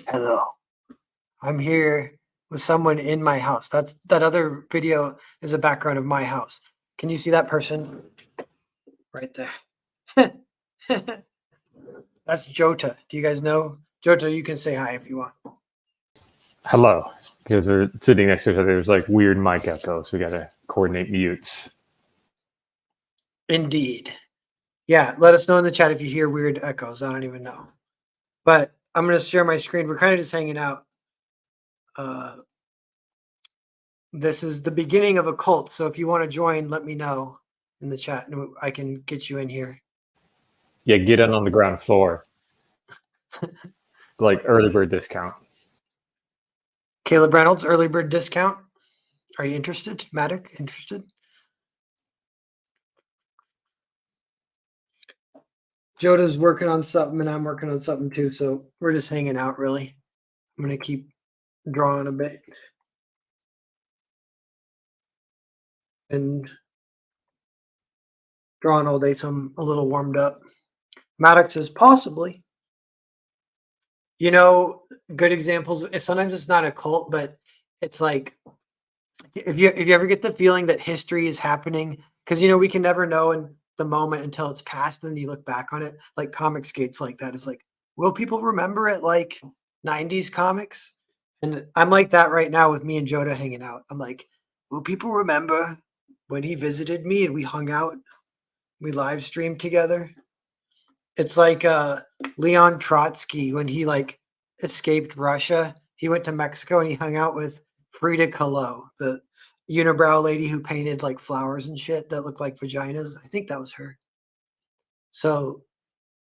Hello. I'm here with someone in my house. That other video is a background of my house. Can you see that person right there? That's Jota. Do you guys know Jota? You can say hi if you want. Hello, because we're sitting next to each other. There's like weird mic echoes. We got to coordinate mutes. Indeed. Yeah, let us know in the chat if you hear weird echoes. I don't even know. But I'm going to share my screen. We're kind of just hanging out. This is the beginning of a cult. So if you want to join, let me know in the chat and I can get you in here. Yeah, get in on the ground floor. Like early bird discount. Caleb Reynolds, early bird discount. Are you interested? Maddock, interested? Jota's working on something and I'm working on something too. So we're just hanging out, really. I'm going to keep drawing a bit. And drawing all day, so I'm a little warmed up. Maddox says possibly. You know, good examples. Sometimes it's not a cult, but it's like if you ever get the feeling that history is happening, because we can never know in the moment until it's past, then you look back on it. Like comic skates like that. It's like, will people remember it like 90s comics? And I'm like that right now with me and Jota hanging out. I'm like, will people remember when he visited me and we hung out? We live streamed together. It's like Leon Trotsky when he like escaped Russia. He went to Mexico and he hung out with Frida Kahlo, the unibrow lady who painted like flowers and shit that looked like vaginas. I think that was her. So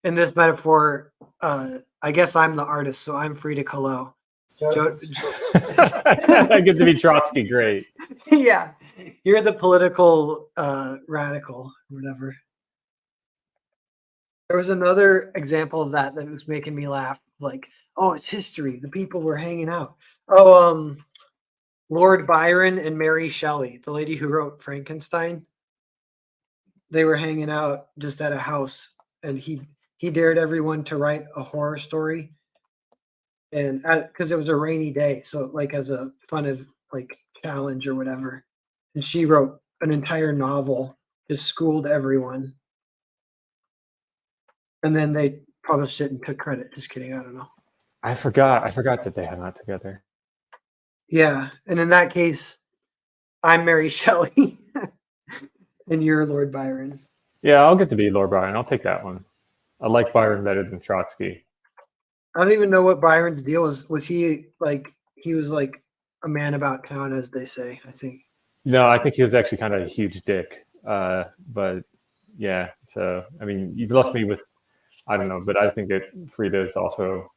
in this metaphor, I guess I'm the artist, so I'm Frida Kahlo. I get to be Trotsky. Great. Yeah, you're the political radical, or whatever. There was another example of that was making me laugh. Like, oh, it's history. The people were hanging out. Oh, Lord Byron and Mary Shelley, the lady who wrote Frankenstein. They were hanging out just at a house, and he dared everyone to write a horror story, and because it was a rainy day, so like as a fun of like challenge or whatever. And she wrote an entire novel, just schooled everyone. And then they published it and took credit. Just kidding. I don't know. I forgot that they hung out together. Yeah. And in that case, I'm Mary Shelley and you're Lord Byron. Yeah, I'll get to be Lord Byron. I'll take that one. I like Byron better than Trotsky. I don't even know what Byron's deal was. Was he like, he was like a man about town, as they say, I think. No, I think he was actually kind of a huge dick. But yeah, so, I mean, you've left me with, I don't know, but I think that Frida is also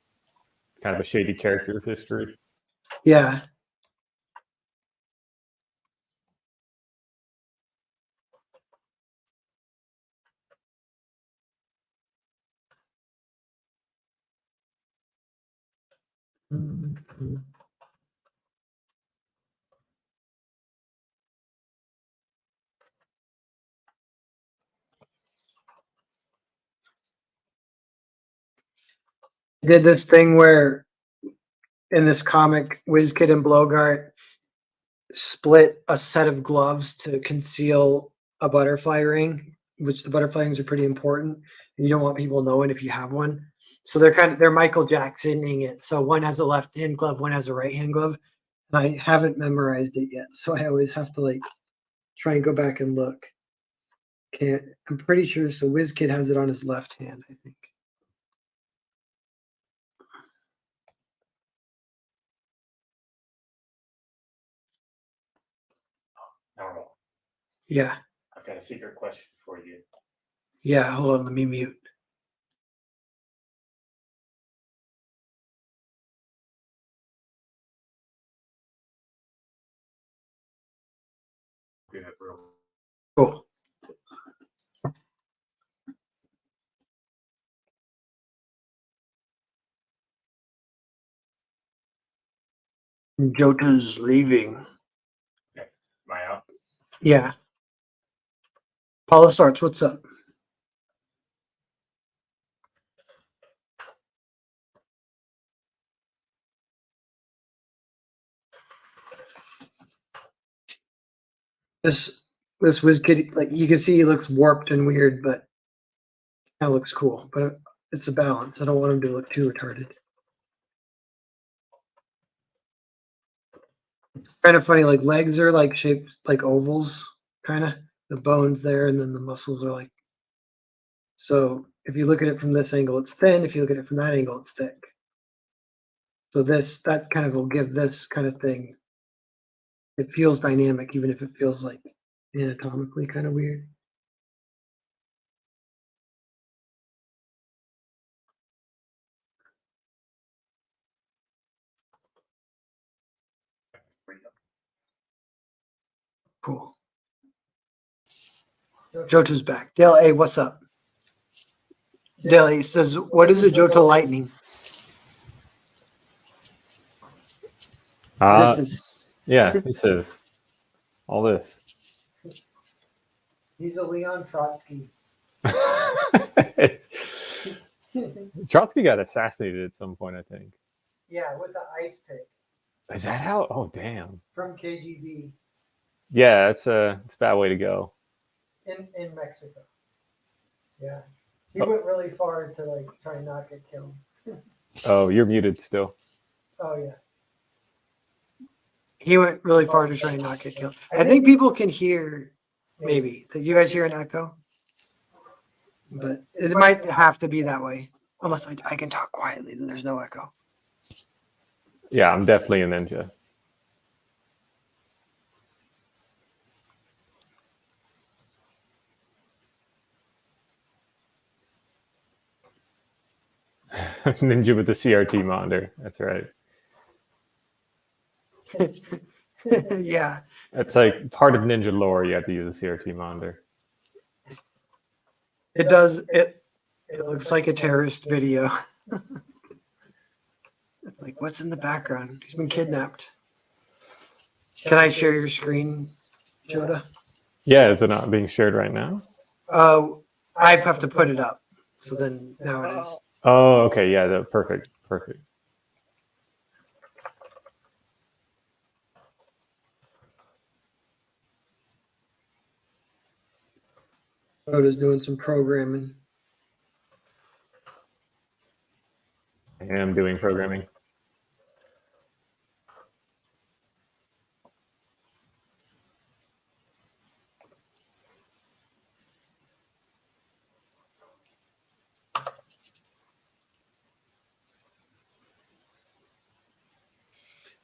kind of a shady character of history. Yeah. Mm-hmm. Did this thing where in this comic, WizKid and Blogart split a set of gloves to conceal a butterfly ring, which the butterfly rings are pretty important. And you don't want people knowing if you have one. So they're Michael Jacksoning it. So one has a left hand glove, one has a right hand glove. And I haven't memorized it yet. So I always have to like try and go back and look. I'm pretty sure. So WizKid has it on his left hand, I think. Normal. Yeah. I've got a secret question for you. Yeah, hold on, let me mute. Cool. Jota's leaving. Okay. Am I out? Yeah. Paula starts. What's up? This WizKid, like you can see, he looks warped and weird, but that looks cool. But it's a balance. I don't want him to look too retarded. It's kind of funny. Like legs are like shaped like ovals, kind of. The bones there, and then the muscles are like. So if you look at it from this angle, it's thin. If you look at it from that angle, it's thick. So that kind of will give this kind of thing. It feels dynamic, even if it feels like anatomically kind of weird. Cool. Jota's back. Dale A, what's up? Dale A says, what is a Jota Lightning? This is Yeah, this is all this. he's a Leon Trotsky. Trotsky got assassinated at some point, I think. Yeah, with an ice pick Is that how? Oh, damn. from KGB Yeah, it's a bad way to go. in Mexico. Yeah. He went really far to like try and not get killed. Oh, you're muted still. Oh yeah. He went really far to try and not get killed. I think people can hear maybe. Did you guys hear an echo? But it might have to be that way. Unless I can talk quietly, then there's no echo. Yeah, I'm definitely a ninja. Ninja with the CRT monitor. That's right. Yeah. That's like part of ninja lore. You have to use a CRT monitor. It does. It looks like a terrorist video. It's like, what's in the background? He's been kidnapped. Can I share your screen, Jota? Yeah, is it not being shared right now? I have to put it up. So then now it is. Oh, okay. Yeah, perfect. Perfect. Jota's doing some programming. I am doing programming.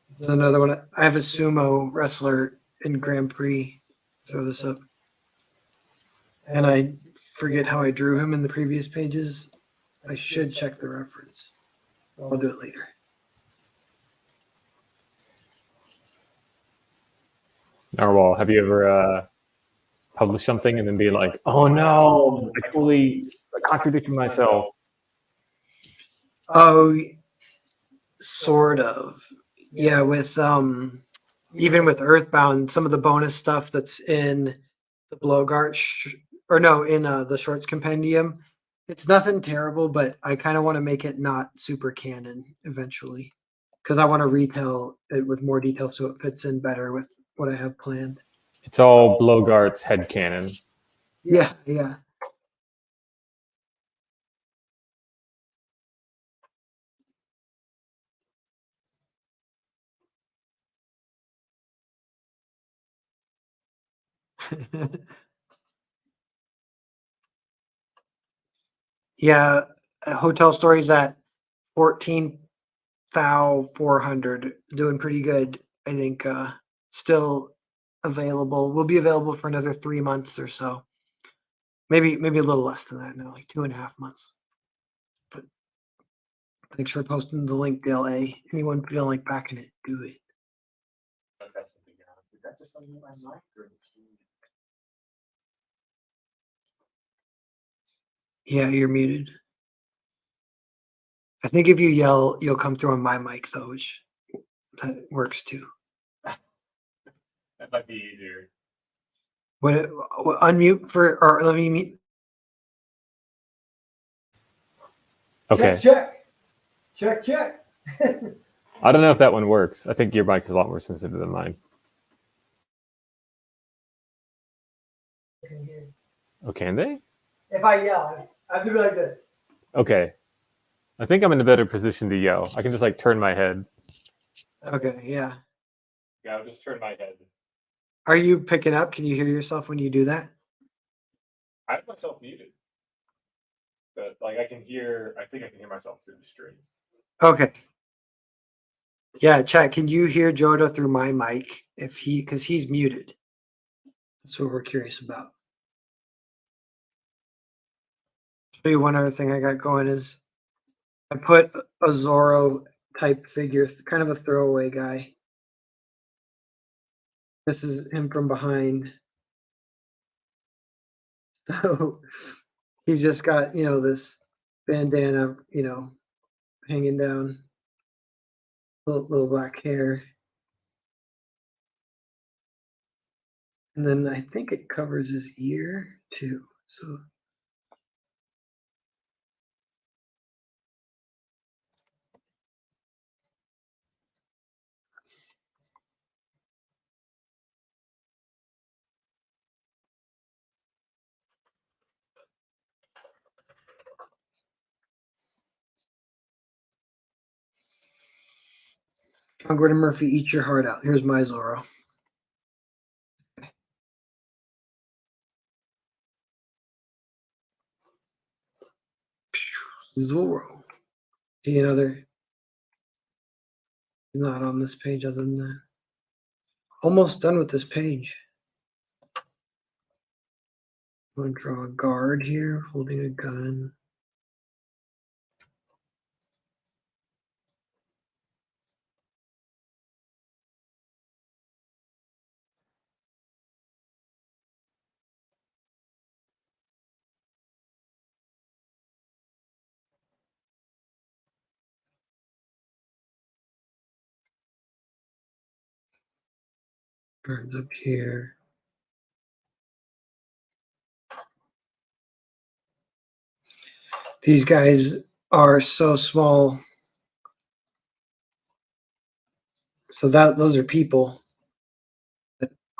This is another one. I have a sumo wrestler in Grand Prix. Throw this up. And I forget how I drew him in the previous pages. I should check the reference. I'll do it later. Narwhal, have you ever published something and then be like, oh no, I contradicted myself? Oh, sort of. Yeah, with even with Earthbound, some of the bonus stuff that's in the Blowgart in the Shorts Compendium, it's nothing terrible, but I kind of want to make it not super canon eventually, because I want to retell it with more detail so it fits in better with what I have planned. It's all Blogart's headcanon. Yeah, yeah. Yeah, Hotel Stories at 14,400, doing pretty good. I think still available. Will be available for another 3 months or so. Maybe a little less than that now, like 2.5 months. But thanks for posting the link, Dale A. Anyone feeling like backing it, do it. Yeah, you're muted. I think if you yell, you'll come through on my mic though, which that works too. That might be easier. What unmute for or let me mute. Okay. Check. I don't know if that one works. I think your mic is a lot more sensitive than mine. Oh, can they? If I yell, I have to be like this. Okay. I think I'm in a better position to yell. I can just like turn my head. Okay, yeah. Yeah, I'll just turn my head. Are you picking up? Can you hear yourself when you do that? I have myself muted, but like I can hear. I think I can hear myself through the stream. Okay. Yeah, chat. Can you hear Jota through my mic because he's muted? That's what we're curious about. Show you one other thing I got going is I put a Zorro type figure, kind of a throwaway guy. This is him from behind. So he's just got, this bandana, hanging down, little black hair. And then I think it covers his ear too. So John Gordon Murphy, eat your heart out. Here's my Zorro. Zorro. See another. Not on this page other than that. Almost done with this page. I'm going to draw a guard here holding a gun. Guards up here. These guys are so small. So those are people.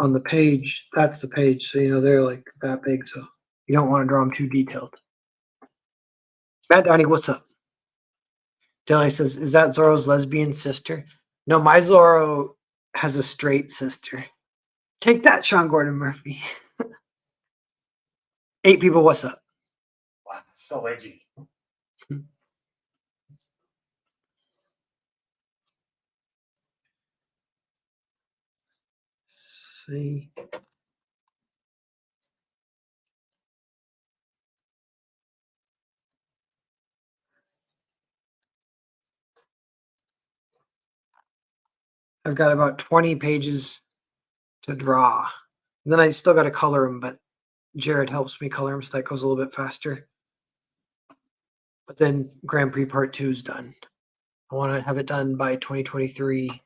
On the page, that's the page. So they're like that big. So you don't want to draw them too detailed. Matt Downey, what's up? Deli says, "Is that Zorro's lesbian sister?" No, my Zorro has a straight sister. Take that, Sean Gordon Murphy. 8 people, what's up? Wow, that's so edgy. See. I've got about 20 pages to draw. And then I still got to color them, but Jared helps me color them, so that goes a little bit faster. But then Grand Prix Part 2 is done. I want to have it done by 2023.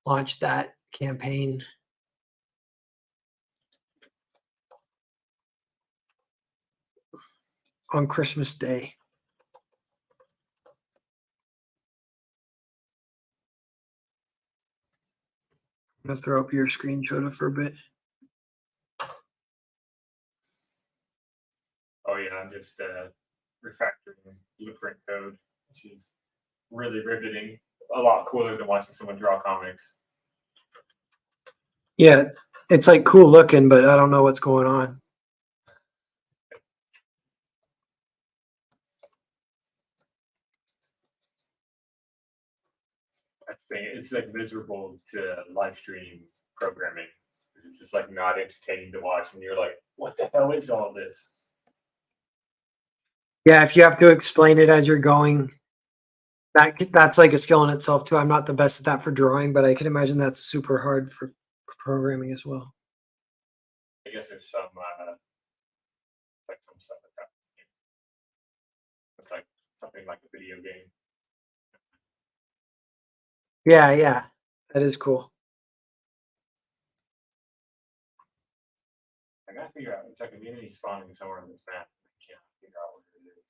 Launch that campaign. On Christmas Day. I'm going to throw up your screen, Jota, for a bit. Oh yeah, I'm just refactoring blueprint code, which is really riveting. A lot cooler than watching someone draw comics. Yeah, it's like cool looking, but I don't know what's going on. That's the thing. It's like miserable to live stream programming. It's just like not entertaining to watch, and you're like, "What the hell is all this?" Yeah, if you have to explain it as you're going, that's like a skill in itself too. I'm not the best at that for drawing, but I can imagine that's super hard for programming as well. I guess there's some like some stuff like that. It's like something like a video game. Yeah, that is cool. I gotta figure out. It's like a community spawning somewhere on this map. I can't figure out what it is.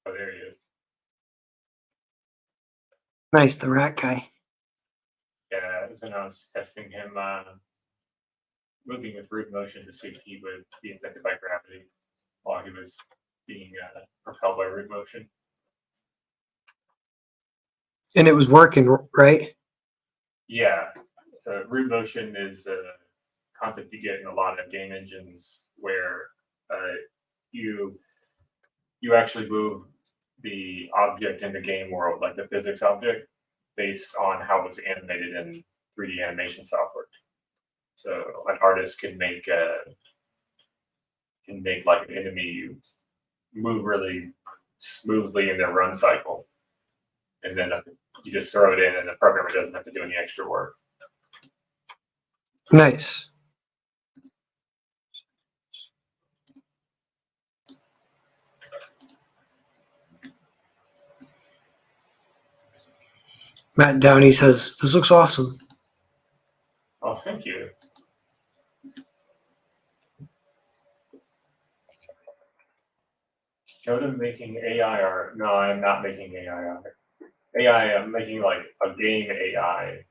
Oh, there he is. Nice, the rat guy. Yeah, and I was testing him moving with root motion to see if he would be affected by gravity while he was being propelled by root motion. And it was working, right? Yeah, so root motion is a concept you get in a lot of game engines where you actually move the object in the game world, like the physics object, based on how it was animated in 3D animation software. So an artist can make like an enemy move really smoothly in their run cycle, and then you just throw it in, and the programmer doesn't have to do any extra work. Nice. Matt Downey says, "This looks awesome." Oh, thank you. Jota making AI art. No, I'm not making AI art. AI, I'm making like a game AI,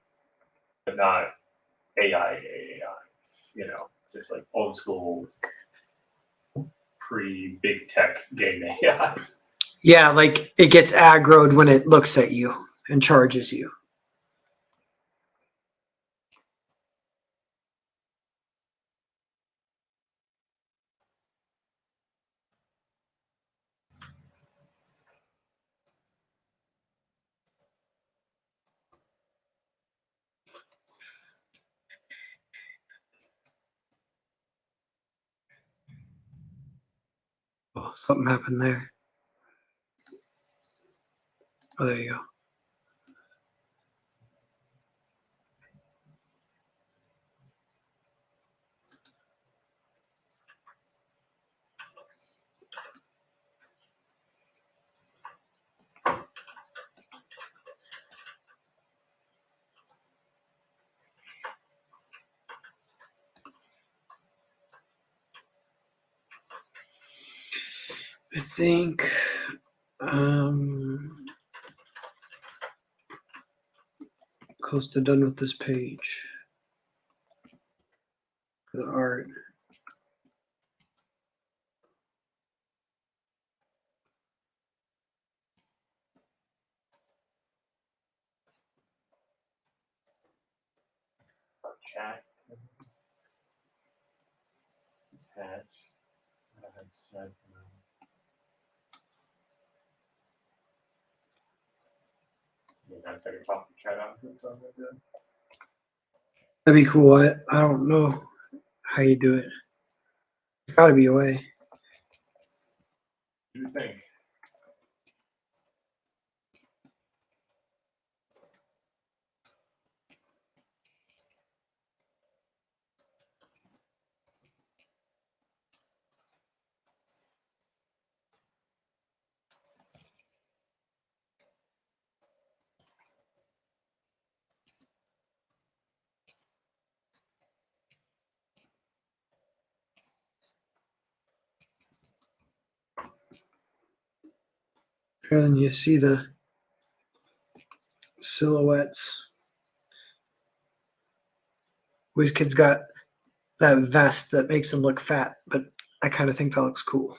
but not AI. You know, just like old school, pre big tech game AI. Yeah, like it gets aggroed when it looks at you and charges you. Oh, something happened there. Oh, there you go. I think close to done with this page. The art. Chat. Attach. You guys have your top chat out or something like that? That'd be cool. I don't know how you do it. There's gotta be a way. Do you think? And you see the silhouettes. WizKid's got that vest that makes him look fat, but I kind of think that looks cool.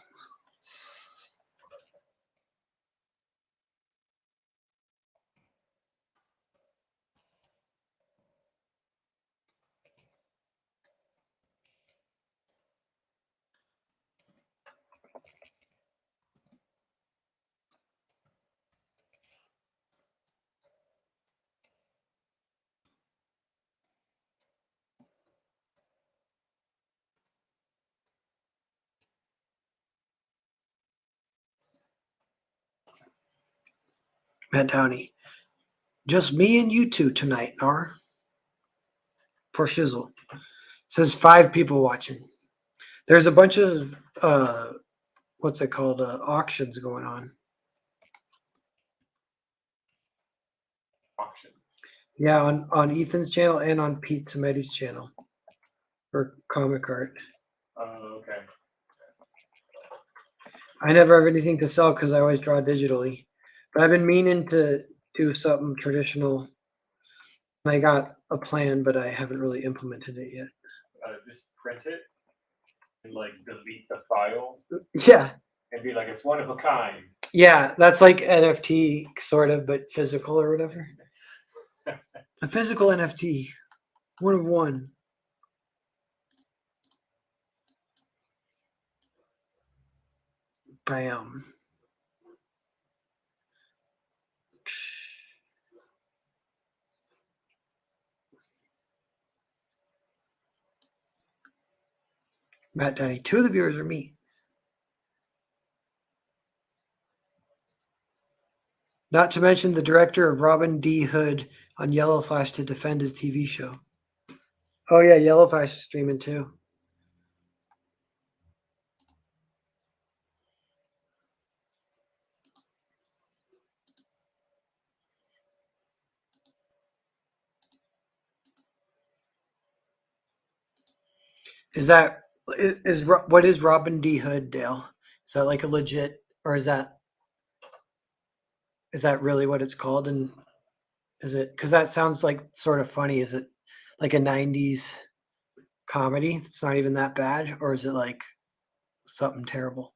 Matt Downey. Just me and you two tonight, Nar. Poor Shizzle. Says 5 people watching. There's a bunch of what's it called? Auctions going on. Auction. Yeah, on Ethan's channel and on Pete Samedi's channel for comic art. Oh, okay. I never have anything to sell because I always draw digitally. But I've been meaning to do something traditional. And I got a plan, but I haven't really implemented it yet. Just print it and like delete the file Yeah. and be like, it's one of a kind. Yeah, that's like NFT sort of, but physical or whatever. A physical NFT. One of one. Bam. Matt Daddy. 2 of the viewers are me. Not to mention the director of Robin D. Hood on Yellow Flash to defend his TV show. Oh yeah, Yellow Flash is streaming too. Is what is Robin D. Hood, Dale? Is that like a legit, or is that really what it's called? And is it, because that sounds like sort of funny? Is it like a '90s comedy? It's not even that bad, or is it like something terrible?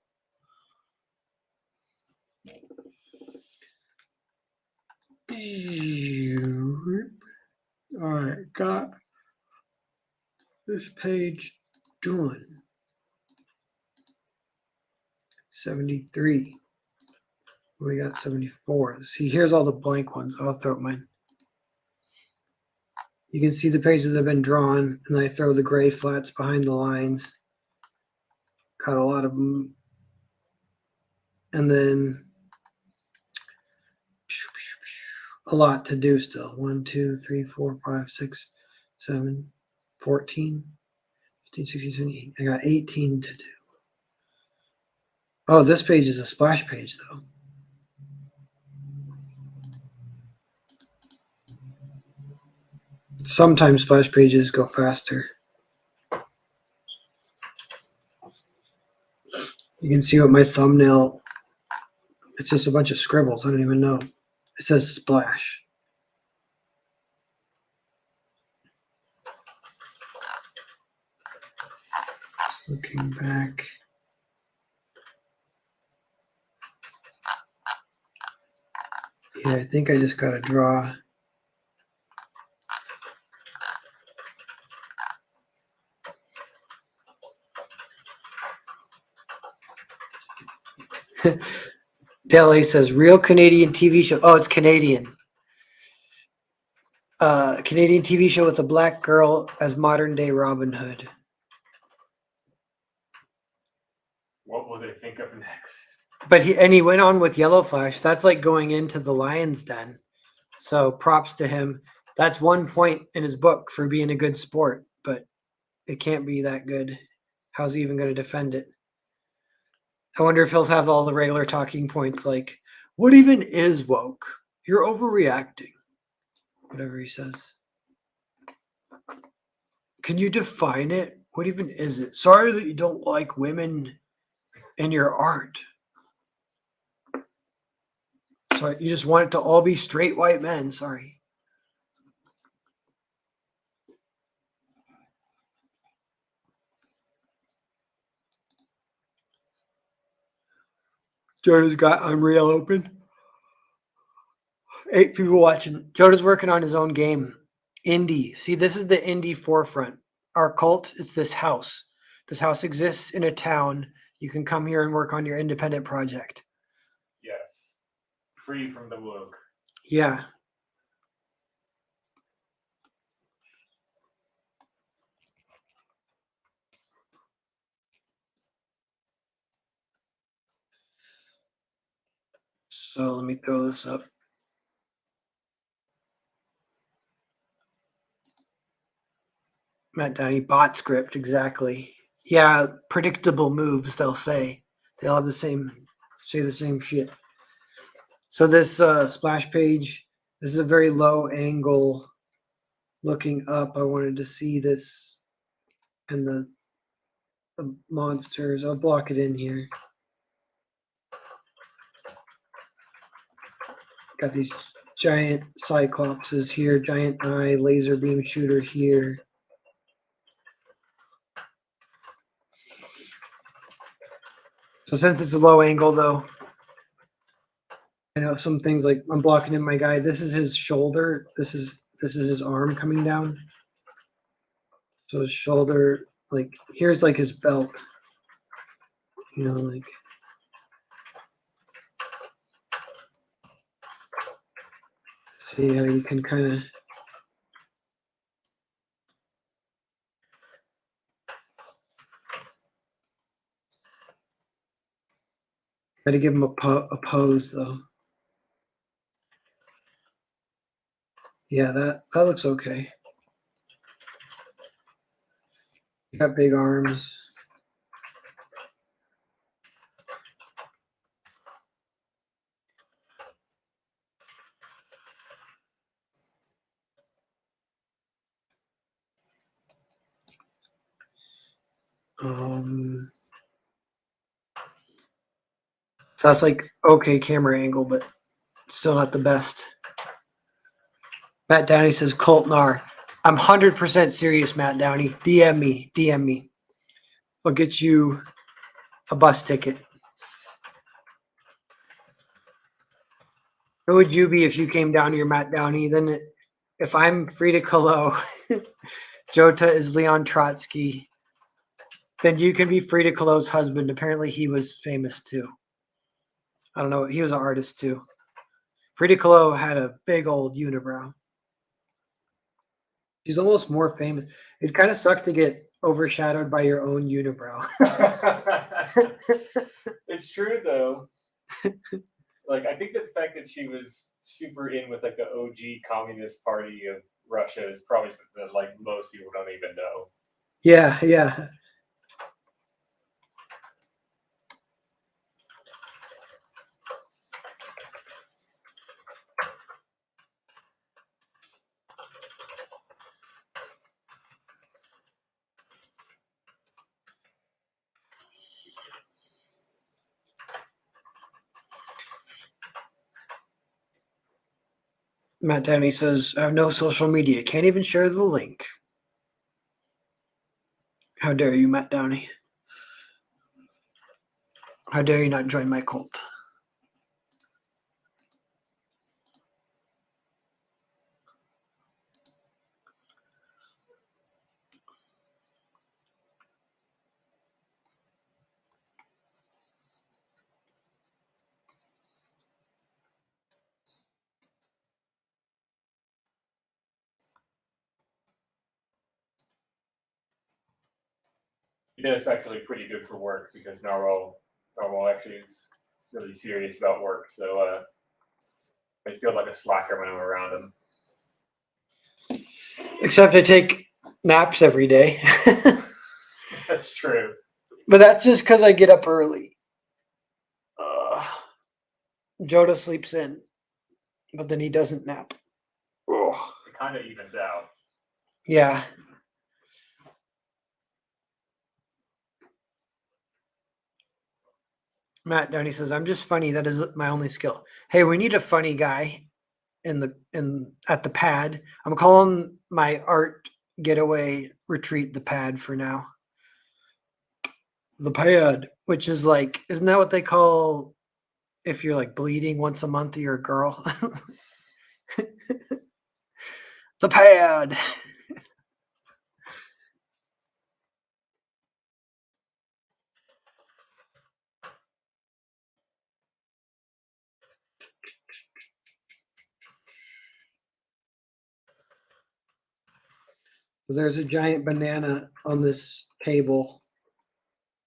All right, got this page done. 73. We got 74. See, here's all the blank ones. I'll throw mine. You can see the pages that have been drawn, and I throw the gray flats behind the lines. Got a lot of them. And then a lot to do still. 1, 2, 3, 4, 5, 6, 7, 14, 15, 16, 17. I got 18 to do. Oh, this page is a splash page, though. Sometimes splash pages go faster. You can see what my thumbnail, it's just a bunch of scribbles. I don't even know. It says splash. Just looking back. Yeah, I think I just got to draw. Dale says, real Canadian TV show. Oh, it's Canadian. Canadian TV show with a black girl as modern day Robin Hood. What will they think of next? But he went on with Yellow Flash. That's like going into the lion's den. So props to him. That's 1 point in his book for being a good sport, but it can't be that good. How's he even going to defend it? I wonder if he'll have all the regular talking points like, what even is woke? You're overreacting. Whatever he says. Can you define it? What even is it? Sorry that you don't like women in your art. So you just want it to all be straight white men. Sorry. Jota's got Unreal open. 8 people watching. Jota's working on his own game. Indie. See, this is the indie forefront. Our cult, it's this house. This house exists in a town. You can come here and work on your independent project. Yes. Free from the woke. Yeah. So let me throw this up. Matt Downey bot script, exactly. Yeah, predictable moves, they'll say. They all have say the same shit. So this splash page, this is a very low angle looking up. I wanted to see this and the monsters. I'll block it in here. Got these giant cyclopses here, giant eye, laser beam shooter here. So since it's a low angle though, I know some things like I'm blocking in my guy. This is his shoulder. This is his arm coming down. So his shoulder, like here's like his belt. You know, like see how you can kind of got to give him a pose though. Yeah, that looks okay. Got big arms. So that's like okay camera angle, but still not the best. Matt Downey says, Colt Nar. I'm 100% serious, Matt Downey. DM me. I'll get you a bus ticket. Who would you be if you came down here, Matt Downey? Then if I'm Frida Kahlo, Jota is Leon Trotsky, then you can be Frida Kahlo's husband. Apparently he was famous too. I don't know. He was an artist too. Frida Kahlo had a big old unibrow. She's almost more famous. It kind of sucked to get overshadowed by your own unibrow. It's true though. Like I think the fact that she was super in with like the OG Communist Party of Russia is probably something that like most people don't even know. Yeah. Matt Downey says, I have no social media. Can't even share the link. How dare you, Matt Downey? How dare you not join my cult? You know, it's actually pretty good for work because Narwhal actually is really serious about work. So I feel like a slacker when I'm around him. Except I take naps every day. That's true. But that's just because I get up early. Jota sleeps in, but then he doesn't nap. It kind of evens out. Yeah. Matt Downey says, I'm just funny. That is my only skill. Hey, we need a funny guy at the pad. I'm calling my art getaway retreat the pad for now. The pad, which is like, isn't that what they call if you're like bleeding once a month, you're a girl? The pad. So there's a giant banana on this table.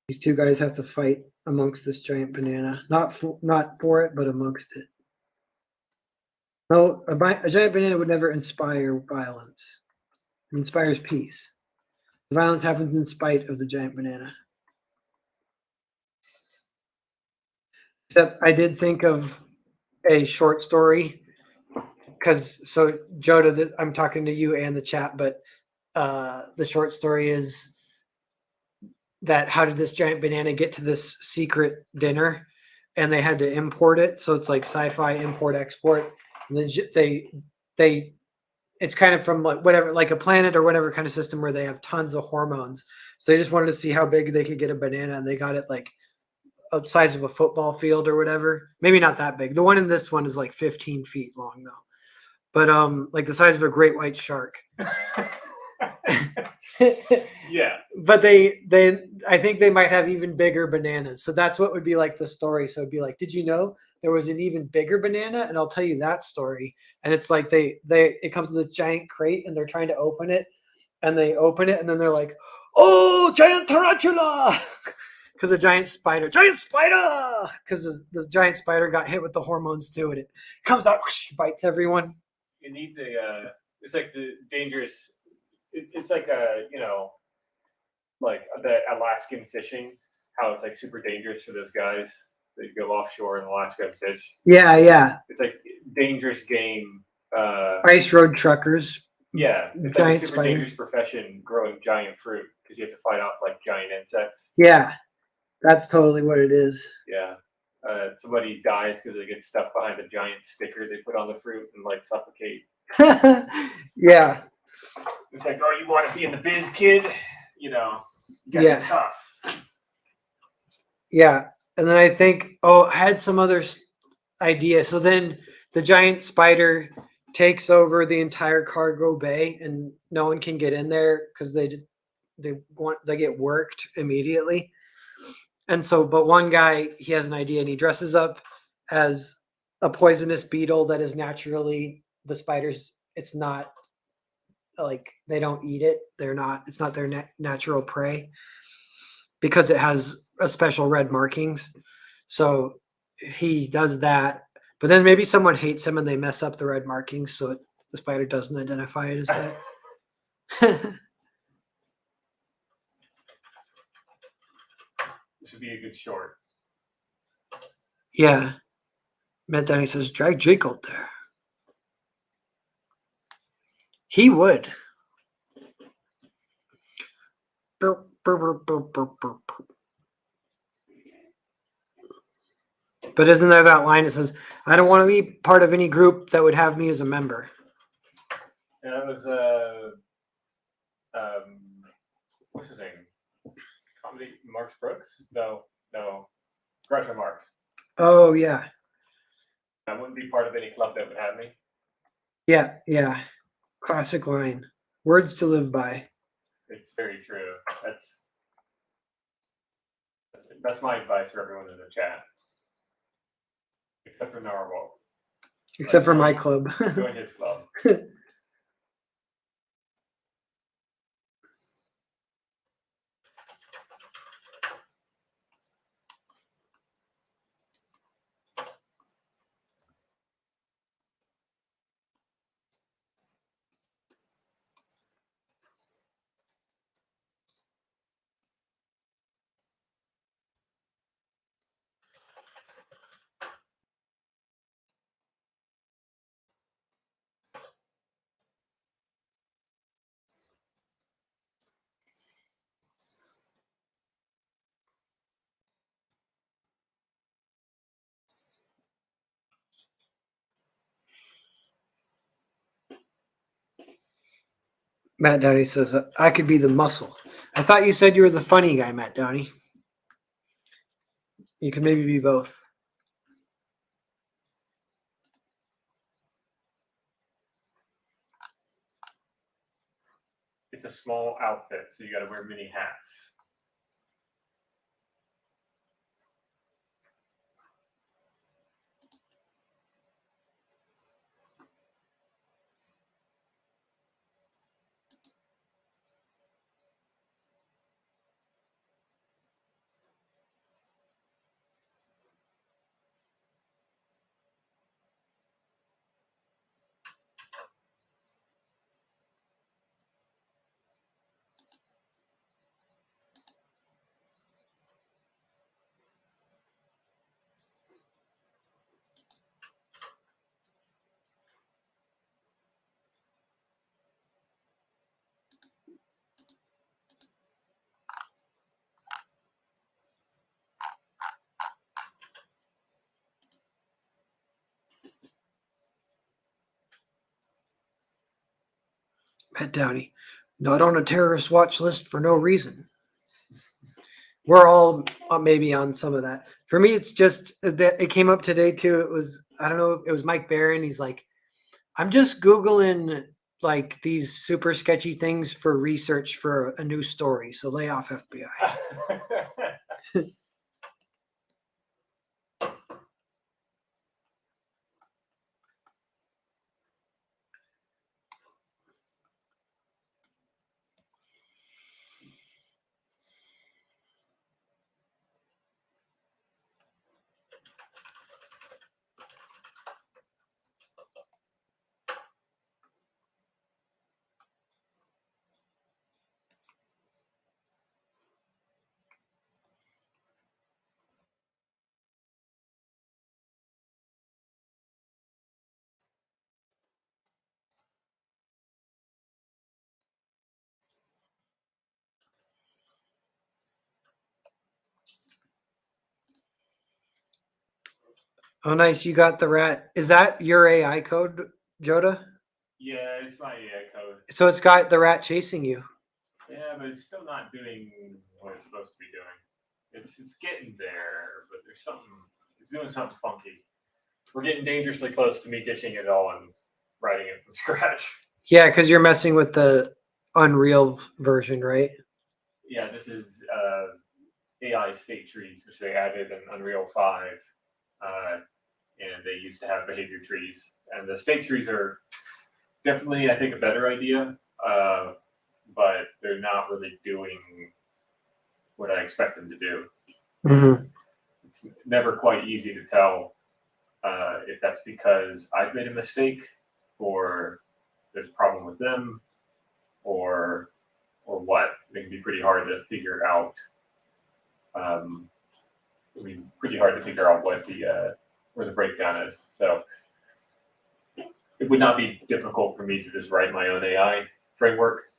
These two guys have to fight amongst this giant banana. Not for it, but amongst it. No, a giant banana would never inspire violence. It inspires peace. The violence happens in spite of the giant banana. Except I did think of a short story because Jota, I'm talking to you and the chat, but the short story is that how did this giant banana get to this secret dinner, and they had to import it. So it's like sci-fi import export, And then they it's kind of from like whatever, like a planet or whatever kind of system where they have tons of hormones. So they just wanted to see how big they could get a banana, and they got it like the size of a football field or whatever. Maybe not that big. The one in this one is like 15 feet long though, but like the size of a great white shark. Yeah. But I think they might have even bigger bananas. So that's what would be like the story. So it'd be like, did you know there was an even bigger banana? And I'll tell you that story. And it's like it comes with this giant crate and they're trying to open it, and they open it and then they're like, oh, giant tarantula. Because a giant spider, because the giant spider got hit with the hormones too, and it comes out, whoosh, bites everyone. It needs it's like the dangerous, it's like a, like the Alaskan fishing, how it's like super dangerous for those guys that go offshore in Alaska and fish. Yeah. It's like dangerous game. Ice road truckers. Yeah, it's like a super dangerous profession growing giant fruit because you have to fight off like giant insects. Yeah, that's totally what it is. Yeah. Somebody dies because they get stuck behind a giant sticker they put on the fruit and like suffocate. Yeah. It's like, oh, you want to be in the biz, kid? You gotta be tough. Yeah. And then I think, I had some other idea. So then the giant spider takes over the entire cargo bay, and no one can get in there because they get worked immediately. And so, but one guy, he has an idea, and he dresses up as a poisonous beetle that is naturally the spiders. It's not like they don't eat it. It's not their natural prey because it has a special red markings. So he does that. But then maybe someone hates him and they mess up the red markings, so the spider doesn't identify it as that. This would be a good short. Yeah. Matt Downey says, drag Jake out there. He would. Burp, burp, burp, burp, burp, burp. But isn't there that line that says, I don't want to be part of any group that would have me as a member? Yeah, that was what's his name? Comedy Marx Brooks? No. Groucho Marx. Oh yeah. I wouldn't be part of any club that would have me. Yeah. Classic line. Words to live by. It's very true. That's my advice for everyone in the chat. Except for Narwhal. Except for my club. Join his club. Matt Downey says, I could be the muscle. I thought you said you were the funny guy, Matt Downey. You could maybe be both. It's a small outfit, so you got to wear many hats. Matt Downey, not on a terrorist watch list for no reason. We're all maybe on some of that. For me, it's just that it came up today too. It was, I don't know, it was Mike Barron. He's like, I'm just Googling like these super sketchy things for research for a new story. So lay off FBI. Oh, nice. You got the rat. Is that your AI code, Jota? Yeah, it's my AI code. So it's got the rat chasing you. Yeah, but it's still not doing what it's supposed to be doing. It's getting there, but there's something. It's doing something funky. We're getting dangerously close to me ditching it all and writing it from scratch. Yeah, because you're messing with the Unreal version, right? Yeah, this is AI state trees, which they added in Unreal 5. And they used to have behavior trees. And the state trees are definitely, I think, a better idea, but they're not really doing what I expect them to do. Mm-hmm. It's never quite easy to tell if that's because I've made a mistake, or there's a problem with them, or what. It can be pretty hard to figure out. Pretty hard to figure out what the where the breakdown is. So it would not be difficult for me to just write my own AI framework.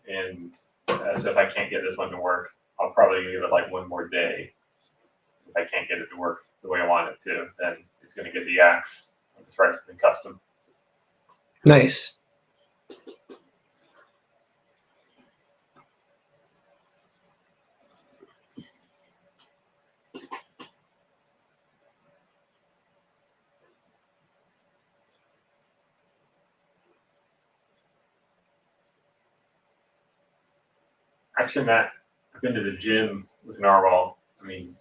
And so if I can't get this one to work, I'll probably give it like one more day. If I can't get it to work the way I want it to, then it's going to get the axe and just write something custom. Nice. Actually, Matt, I've been to the gym with Narwhal. I mean, he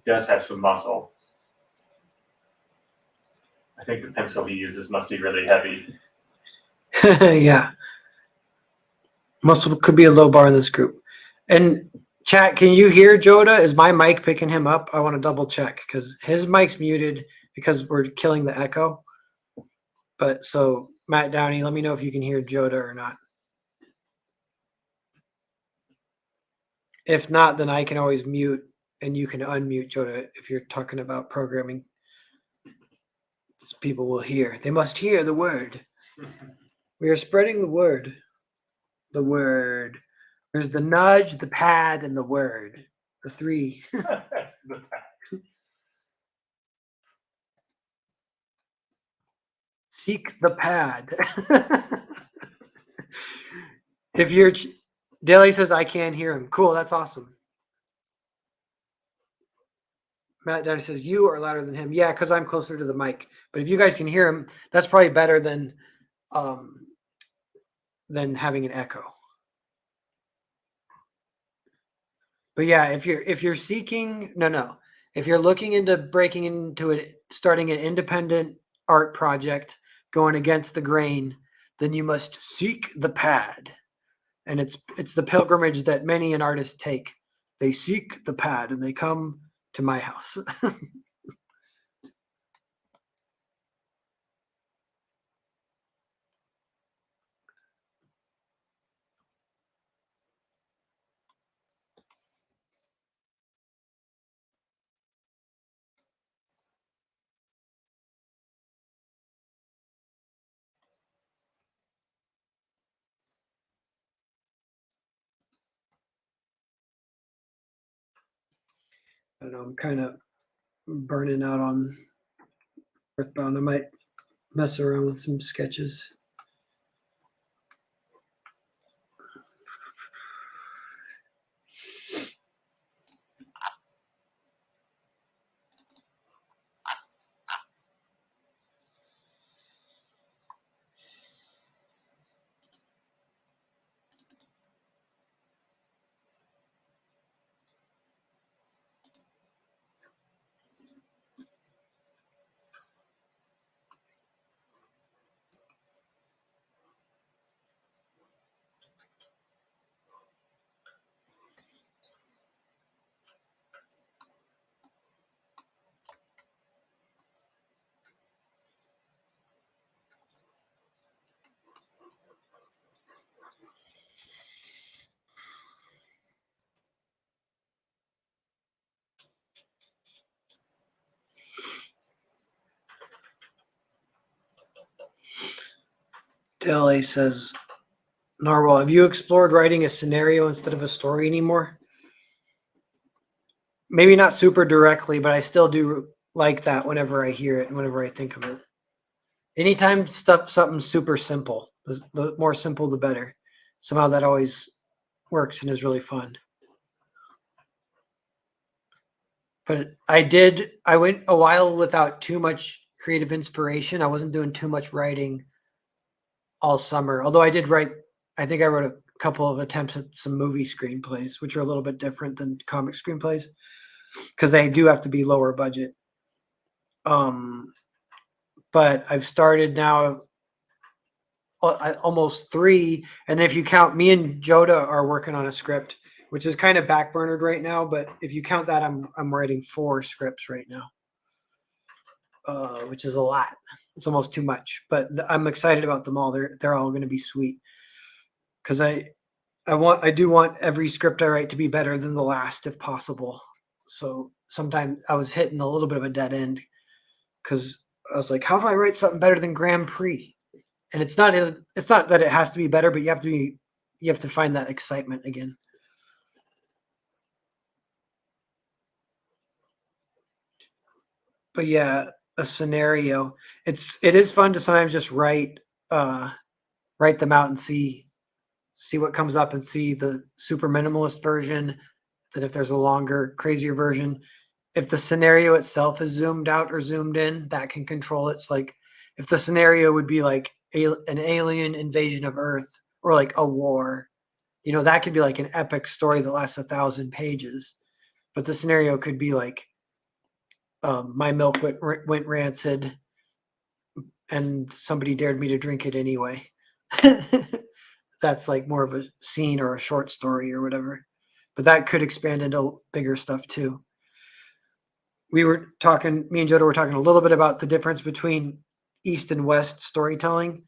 does have some muscle. I think the pencil he uses must be really heavy. Yeah. Muscle could be a low bar in this group. And chat, can you hear Jota? Is my mic picking him up? I want to double check because his mic's muted because we're killing the echo. But so Matt Downey, let me know if you can hear Jota or not. If not, then I can always mute and you can unmute Jota if you're talking about programming. People will hear. They must hear the word. We are spreading the word. The word. There's the nudge, the pad, and the word. The three. Seek the pad. If you're Daly says I can't hear him. Cool, that's awesome. Matt Downey says you are louder than him. Yeah, because I'm closer to the mic. But if you guys can hear him, that's probably better than having an echo. But yeah, if you're seeking if you're looking into breaking into it, starting an independent art project, going against the grain, then you must seek the pad. And it's the pilgrimage that many an artist take. They seek the pad and they come to my house. I don't know, I'm kind of burning out on Earthbound. I might mess around with some sketches. Dele says, Narwhal, have you explored writing a scenario instead of a story anymore? Maybe not super directly, but I still do like that whenever I hear it and whenever I think of it. Anytime something's super simple, the more simple, the better. Somehow that always works and is really fun. But I went a while without too much creative inspiration. I wasn't doing too much writing all summer. Although I did write, I think I wrote a couple of attempts at some movie screenplays, which are a little bit different than comic screenplays because they do have to be lower budget. But I've started now almost 3, and if you count, me and Jota are working on a script, which is kind of backburnered right now. But if you count that, I'm writing 4 scripts right now, which is a lot. It's almost too much, but I'm excited about them all. They're all going to be sweet because I do want every script I write to be better than the last if possible. So sometimes I was hitting a little bit of a dead end because I was like, how do I write something better than Grand Prix? And it's not that it has to be better, but you have to find that excitement again. But yeah, a scenario. It is fun to sometimes just write them out and see what comes up and see the super minimalist version. Then if there's a longer, crazier version, if the scenario itself is zoomed out or zoomed in, that can control it. It's like if the scenario would be like an alien invasion of Earth or like a war, that could be like an epic story that lasts 1,000 pages. But the scenario could be like my milk went rancid and somebody dared me to drink it anyway. That's like more of a scene or a short story or whatever. But that could expand into bigger stuff too. Me and Jota were talking a little bit about the difference between East and West storytelling.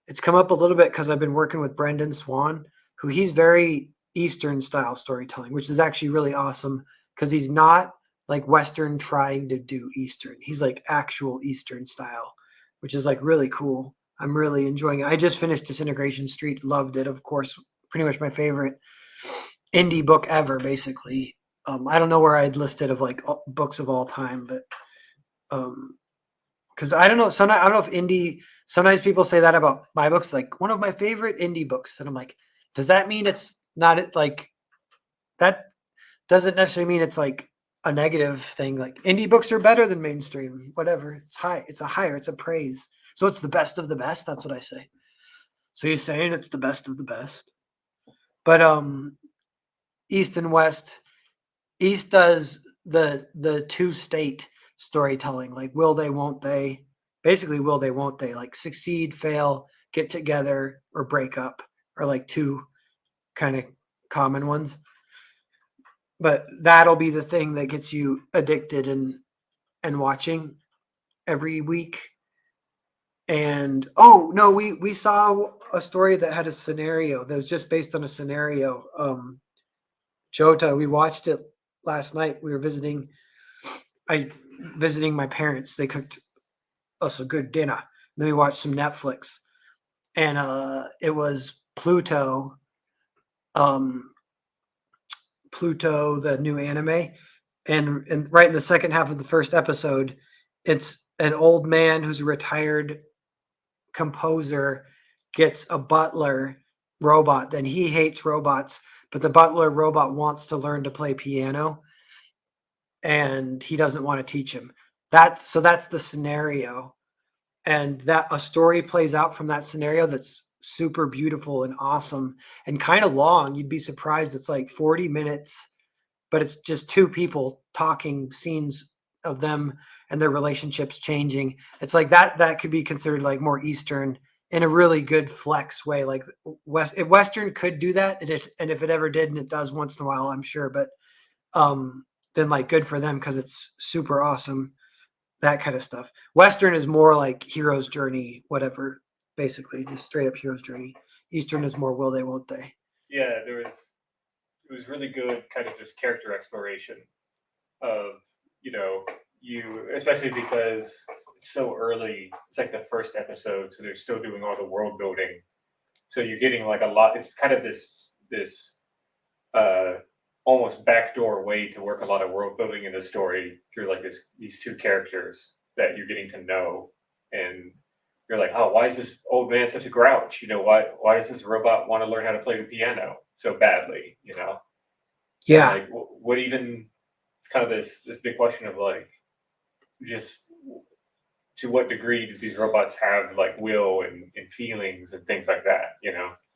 It's come up a little bit because I've been working with Brendan Swan, who he's very Eastern style storytelling, which is actually really awesome because he's not like Western trying to do Eastern. He's like actual Eastern style, which is like really cool. I'm really enjoying it. I just finished Disintegration Street, loved it, of course, pretty much my favorite indie book ever, basically. I don't know where I'd listed of like books of all time, but because I don't know, sometimes I don't know if indie. Sometimes people say that about my books, like one of my favorite indie books, and I'm like, does that mean it's not like that? Doesn't necessarily mean it's like a negative thing. Like indie books are better than mainstream. Whatever, it's high. It's a praise. So it's the best of the best. That's what I say. So you're saying it's the best of the best, but East and West. East does the two state storytelling, like will they, won't they? Basically, will they, won't they? Like succeed, fail, get together, or break up are like 2 kind of common ones. But that'll be the thing that gets you addicted and watching every week. And oh no, we saw a story that had a scenario that was just based on a scenario. Jota, we watched it last night. We were visiting my parents. They cooked us a good dinner. Then we watched some Netflix, and it was Pluto, Pluto, the new anime, and right in the second half of the first episode, it's an old man who's a retired composer gets a butler robot. Then he hates robots, but the butler robot wants to learn to play piano, and he doesn't want to teach him. That's the scenario, and that a story plays out from that scenario that's super beautiful and awesome and kind of long. You'd be surprised. It's like 40 minutes, but it's just 2 people talking scenes of them and their relationships changing. It's like that could be considered like more Eastern in a really good flex way. Like Western could do that, and if it ever did, and it does once in a while, I'm sure. But then like good for them because it's super awesome. That kind of stuff. Western is more like hero's journey, whatever, basically just straight up hero's journey. Eastern is more will they, won't they. Yeah, it was really good kind of just character exploration of, you especially because so early. It's like the first episode, so they're still doing all the world building. So you're getting like a lot. It's kind of this almost backdoor way to work a lot of world building in the story through like these two characters that you're getting to know, and you're like, oh, why is this old man such a grouch? Why does this robot want to learn how to play the piano so badly? Yeah. And like what even? It's kind of this big question of like, just to what degree do these robots have like will and feelings and things like that?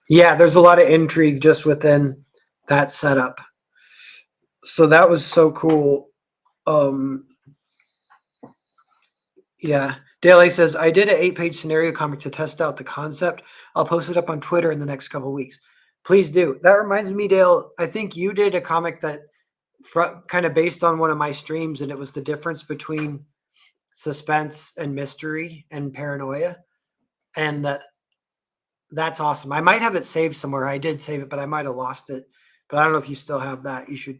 Yeah, there's a lot of intrigue just within that setup. So that was so cool. Yeah. Daly says, I did an 8-page scenario comic to test out the concept. I'll post it up on Twitter in the next couple of weeks. Please do. That reminds me, Dale, I think you did a comic that kind of based on one of my streams, and it was the difference between suspense and mystery and paranoia. And that's awesome. I might have it saved somewhere. I did save it, but I might have lost it. But I don't know if you still have that. You should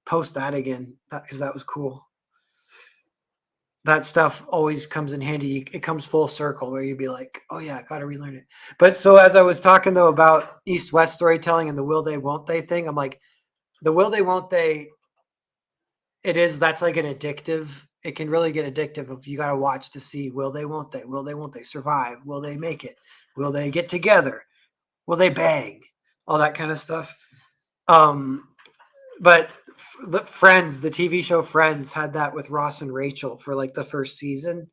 post that again because that was cool. That stuff always comes in handy. It comes full circle where you'd be like, oh yeah, I got to relearn it. But so as I was talking though about East-West storytelling and the will they, won't they thing, I'm like, the will they, won't they, that's like an addictive. It can really get addictive if you got to watch to see, will they, won't they survive? Will they make it? Will they get together? Will they bang? All that kind of stuff. But the TV show Friends had that with Ross and Rachel for like the first season,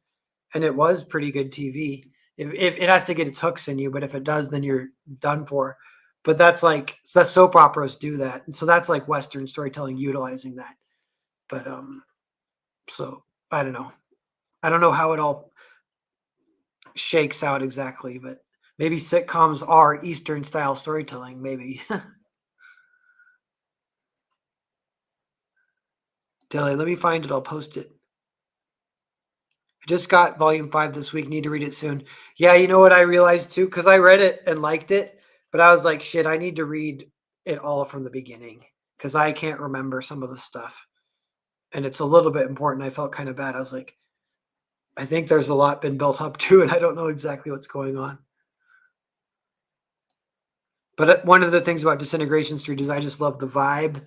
and it was pretty good TV. If it has to get its hooks in you, but if it does, then you're done for. But that's like, so the soap operas do that, and so that's like Western storytelling utilizing that. But so I don't know how it all shakes out exactly, but maybe sitcoms are Eastern style storytelling, maybe. Dilly, let me find it. I'll post it. I just got volume 5 this week. Need to read it soon. Yeah, you know what I realized too? Because I read it and liked it, but I was like, shit, I need to read it all from the beginning because I can't remember some of the stuff. And it's a little bit important. I felt kind of bad. I was like, I think there's a lot been built up to, and I don't know exactly what's going on. But one of the things about Disintegration Street is I just love the vibe.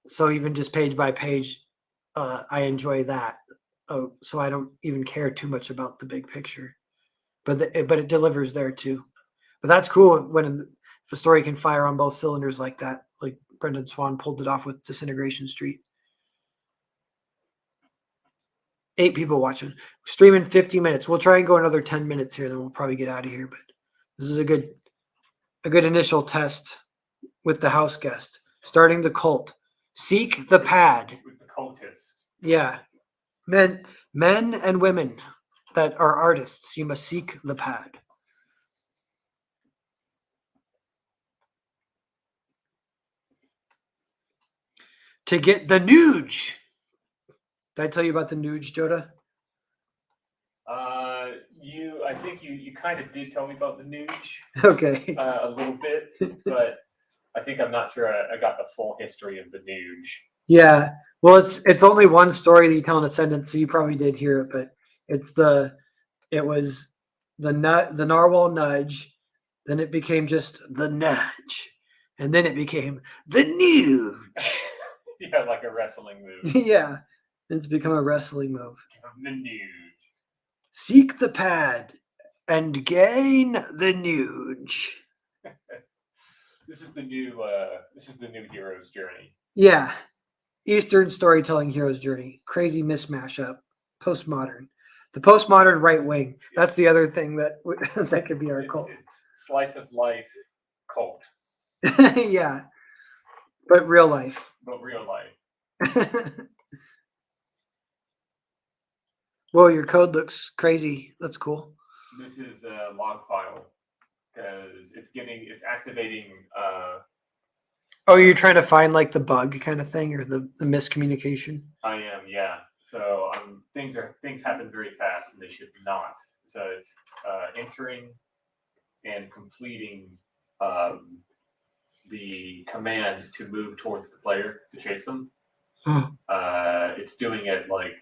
So even just page by page, I enjoy that. So I don't even care too much about the big picture, but it delivers there too. But that's cool when if a story can fire on both cylinders like that, like Brendan Swan pulled it off with Disintegration Street. 8 people watching, streaming 50 minutes. We'll try and go another 10 minutes here, then we'll probably get out of here. But this is a good initial test with the house guest. Starting the cult. Seek the pad. With the cultist. Yeah. Men and women that are artists, you must seek the pad. To get the Nuge. Did I tell you about the Nuge, Jota? I think you kind of did tell me about the Nuge. Okay. A little bit, but I think I'm not sure I got the full history of the Nuge. Yeah. Well, it's only one story that you tell in a sentence, so you probably did hear it, but it was the narwhal nudge, then it became just the nudge, and then it became the Nuge. Yeah, like a wrestling move. Yeah. It's become a wrestling move. The Nuge. Seek the pad and gain the Nuge. This is the new hero's journey. Yeah. Eastern storytelling hero's journey. Crazy mismatch up. Postmodern. The postmodern right wing. That's the other thing that that could be our cult. It's slice of life cult. Yeah. But real life. But real life. Whoa, your code looks crazy. That's cool. This is a log file because it's activating. Oh, you're trying to find like the bug kind of thing or the miscommunication? I am, yeah. So things happen very fast and they should not. So it's entering and completing the command to move towards the player to chase them. It's doing it like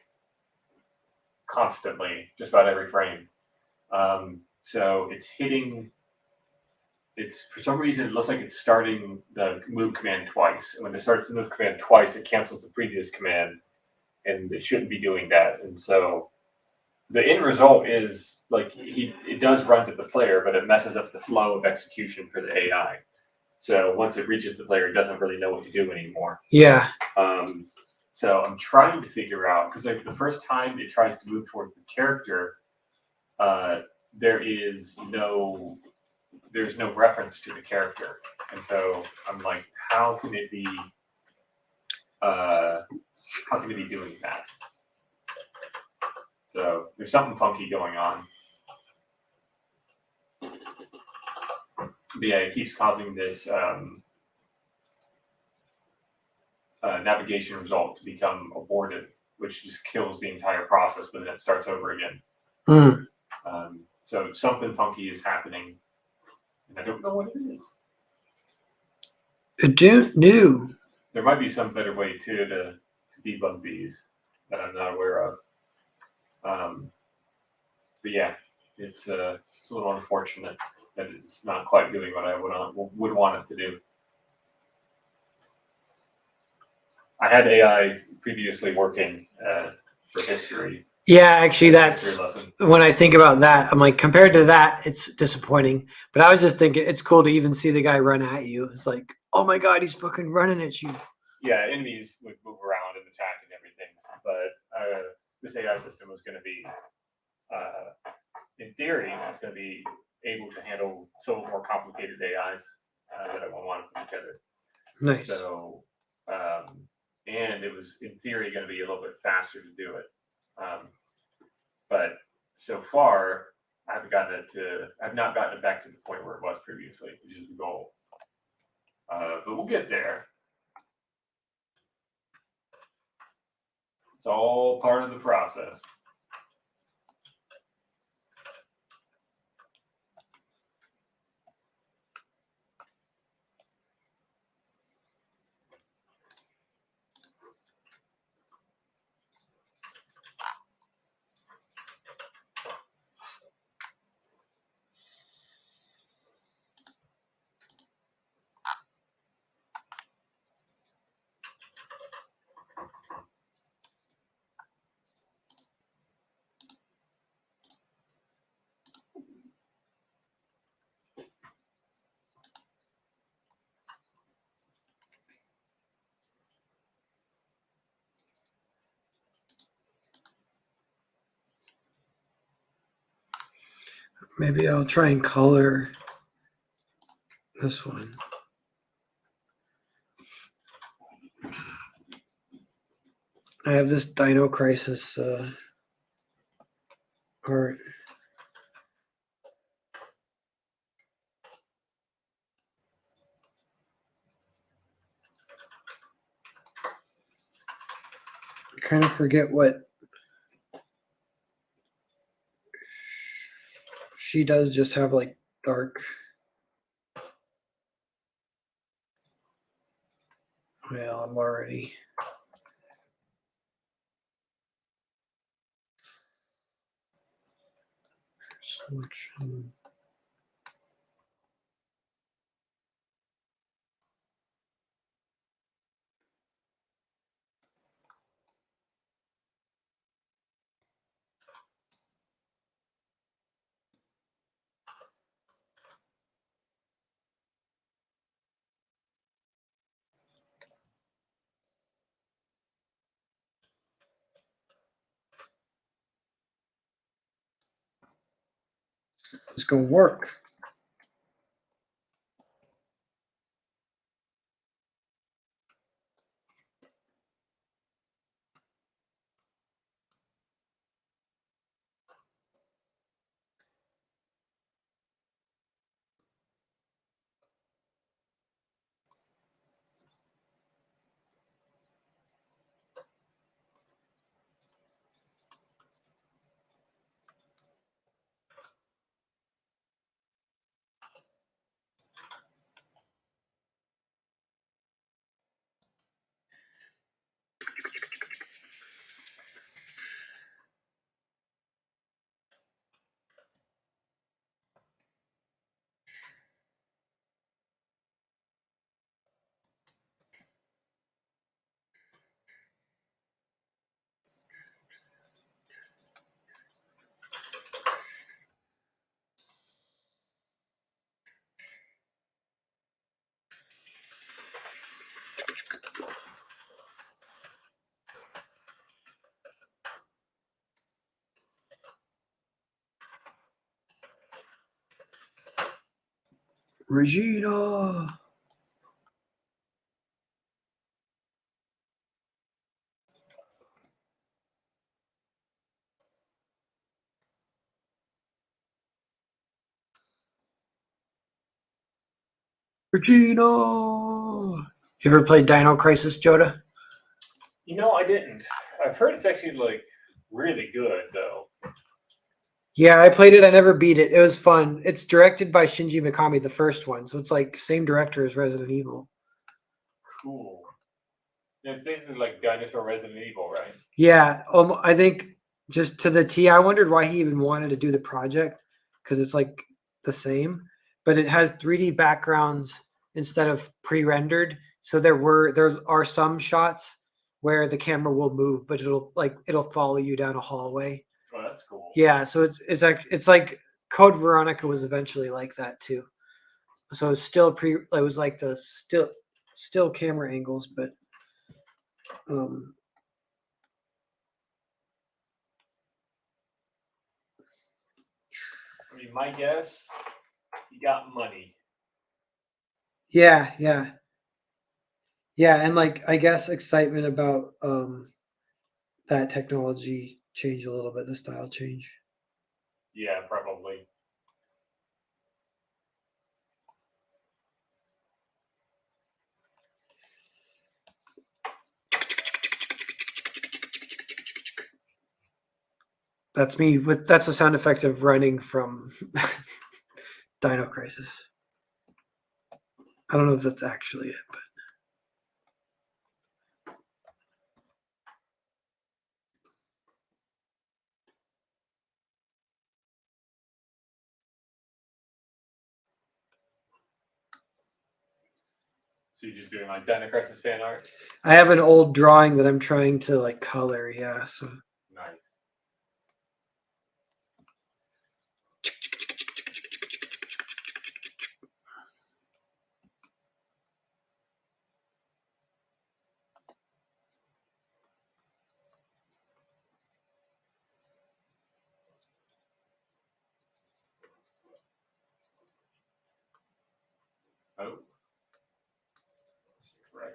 constantly, just about every frame. So it's hitting. It's for some reason it looks like it's starting the move command twice. And when it starts the move command twice, it cancels the previous command, and it shouldn't be doing that. And so the end result is like it does run to the player, but it messes up the flow of execution for the AI. So once it reaches the player, it doesn't really know what to do anymore. Yeah. So I'm trying to figure out, because like the first time it tries to move towards the character, there's no reference to the character, and so I'm like, how can it be doing that? So there's something funky going on. But yeah, it keeps causing this navigation result to become aborted, which just kills the entire process, but then it starts over again. So something funky is happening, and I don't know what it is. I don't know. There might be some better way too to debug these that I'm not aware of. But yeah, it's a little unfortunate that it's not quite doing what I would want it to do. I had AI previously working for history. Yeah, actually, that's when I think about that. I'm like, compared to that, it's disappointing. But I was just thinking, it's cool to even see the guy run at you. It's like, oh my god, he's fucking running at you. Yeah, enemies would move around and attack and everything, but this AI system was going to be, in theory, it's going to be able to handle some more complicated AIs that I want to put together. Nice. So, and it was in theory going to be a little bit faster to do it. But so far, I've not gotten it back to the point where it was previously, which is the goal. But we'll get there. It's all part of the process. Maybe I'll try and color this one. I have this Dino Crisis art. I kind of forget what she does. Just have like dark. Well, I'm already. Selection. It's gonna work. Regina. Regina. You ever played Dino Crisis, Jota? I didn't. I've heard it's actually like really good though. Yeah, I played it. I never beat it. It was fun. It's directed by Shinji Mikami, the first one, so it's like same director as Resident Evil. Cool. It's basically like Dinosaur Resident Evil, right? Yeah, I think just to the T. I wondered why he even wanted to do the project because it's like the same, but it has 3D backgrounds instead of pre-rendered. So there are some shots where the camera will move, but it'll follow you down a hallway. Oh, that's cool. Yeah, so it's like Code Veronica was eventually like that too. So it's still it was like the still camera angles, but I mean, my guess, you got money. yeah, and like I guess excitement about that technology change a little bit, the style change. Yeah, probably. That's me that's a sound effect of running from Dino Crisis. I don't know if that's actually it, but So you're just doing like Dino Crisis fan art? I have an old drawing that I'm trying to like color, yeah. So Nice. Oh. Right.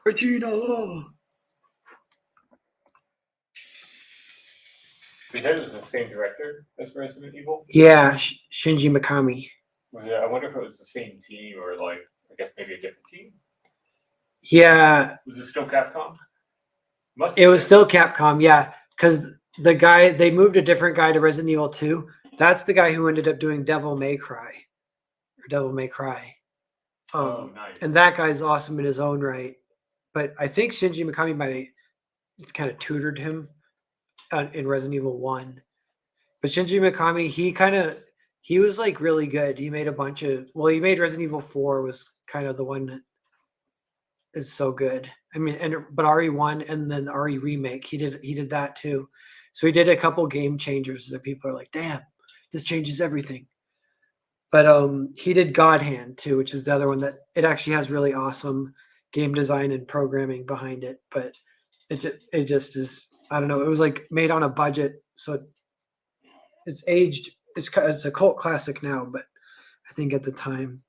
Regina. So you said it was the same director as Resident Evil? Yeah, Shinji Mikami. I wonder if it was the same team or like I guess maybe a different team. Yeah. Was it still Capcom? It was still Capcom, yeah, because the guy they moved a different guy to Resident Evil 2. That's the guy who ended up doing Devil May Cry. Oh, nice. And that guy's awesome in his own right. But I think Shinji Mikami might have kind of tutored him in Resident Evil 1. But Shinji Mikami, he was like really good. He made he made Resident Evil 4 was kind of the one that is so good. I mean, but RE1 and then the RE remake, he did that too. So he did a couple game changers that people are like, damn, this changes everything. But he did God Hand too, which is the other one that it actually has really awesome game design and programming behind it. But it just is, I don't know. It was like made on a budget, so it's aged. It's a cult classic now, but I think at the time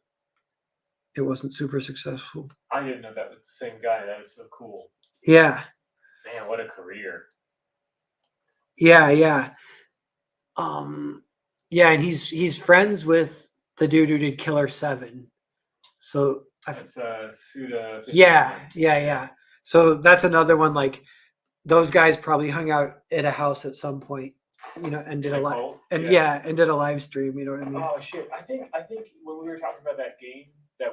it wasn't super successful. I didn't know that was the same guy. That was so cool. Yeah. Man, what a career. Yeah. Yeah, and he's friends with the dude who did Killer 7. So That's Suda. yeah. So that's another one. Like those guys probably hung out at a house at some point, and did and did a live stream. You know what I mean? Oh shit! I think when we were talking about that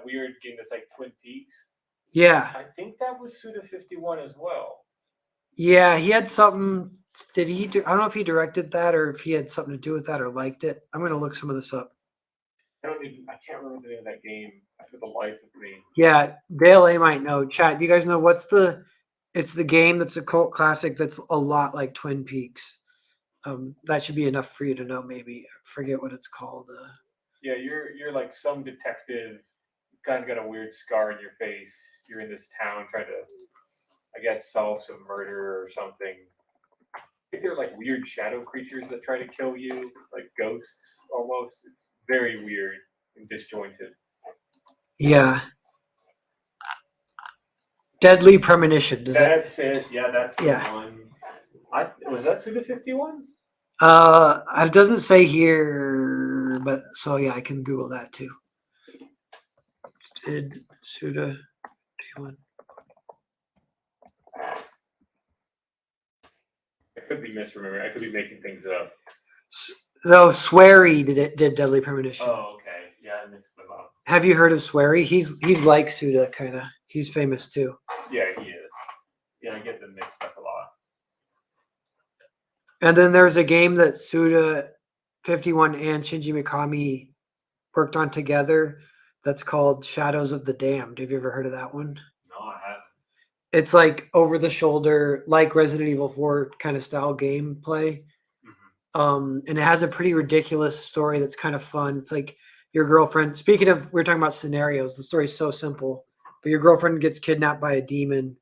weird game that's like Twin Peaks. Yeah. I think that was Suda 51 as well. Yeah, he had something. Did he do? I don't know if he directed that or if he had something to do with that or liked it. I'm gonna look some of this up. I can't remember the name of that game for the life of me. Yeah, Dale A might know. Chat, do you guys know it's the game that's a cult classic that's a lot like Twin Peaks. That should be enough for you to know. Maybe forget what it's called. Yeah, you're like some detective. You've kind of got a weird scar in your face. You're in this town trying to, I guess, solve some murder or something. I think they're like weird shadow creatures that try to kill you, like ghosts almost. It's very weird and disjointed. Yeah, Deadly Premonition. Does that? That's it. Yeah, that's the Yeah. one. I was that Suda 51? It doesn't say here, but so yeah, I can Google that too. Did Suda D1? I could be misremembering. I could be making things up. Though Swery did Deadly Premonition. Oh, okay. Yeah, I mixed them up. Have you heard of Swery? He's like Suda, kind of. He's famous too. Yeah, he is. Yeah, I get them mixed up a lot. And then there's a game that Suda 51 and Shinji Mikami worked on together that's called Shadows of the Damned. Have you ever heard of that one? No, I haven't. It's like over the shoulder, like Resident Evil 4 kind of style gameplay. And it has a pretty ridiculous story that's kind of fun. It's like your girlfriend. Speaking of, we are talking about scenarios. The story's so simple, but your girlfriend gets kidnapped by a demon,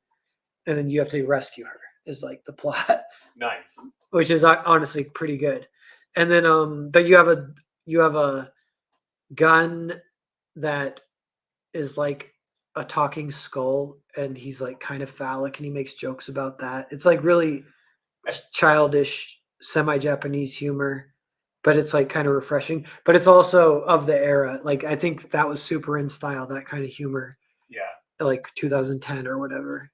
and then you have to rescue her. Is like the plot. Nice. Which is honestly pretty good. And then, but you have a gun that is like a talking skull, and he's like kind of phallic, and he makes jokes about that. It's like really childish, semi-Japanese humor, but it's like kind of refreshing. But it's also of the era. Like I think that was super in style, that kind of humor. Yeah, Like 2010 or whatever.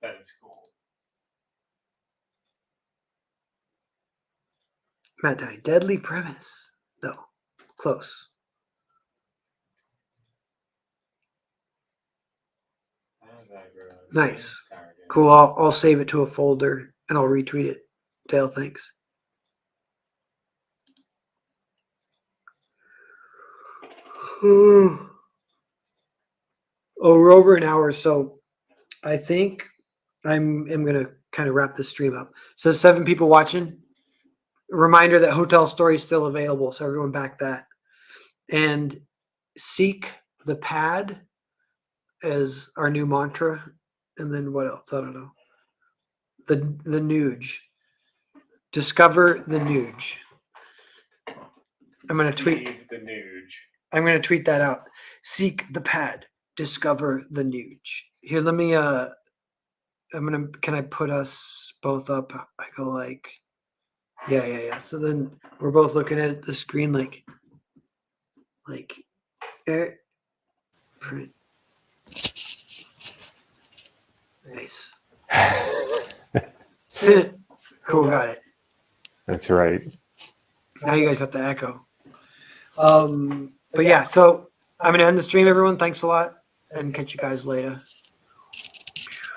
that is cool. Matt Downey, Deadly Premise. No, close. Nice. Cool. I'll save it to a folder and I'll retweet it. Dale, thanks. Oh, we're over an hour, so I think am gonna kind of wrap this stream up. So 7 people watching. Reminder that Hotel Story is still available, so everyone back that. And seek the pad as our new mantra. And then what else? I don't know. The Nuge. Discover the Nuge. I'm gonna tweet the Nuge. I'm gonna tweet that out. Seek the pad. Discover the Nuge. Here, let me can I put us both up? I go like yeah. So then we're both looking at the screen like print. Nice. Cool, got it. That's right. Now you guys got the echo. But yeah, so I'm gonna end the stream, everyone. Thanks a lot, and catch you guys later.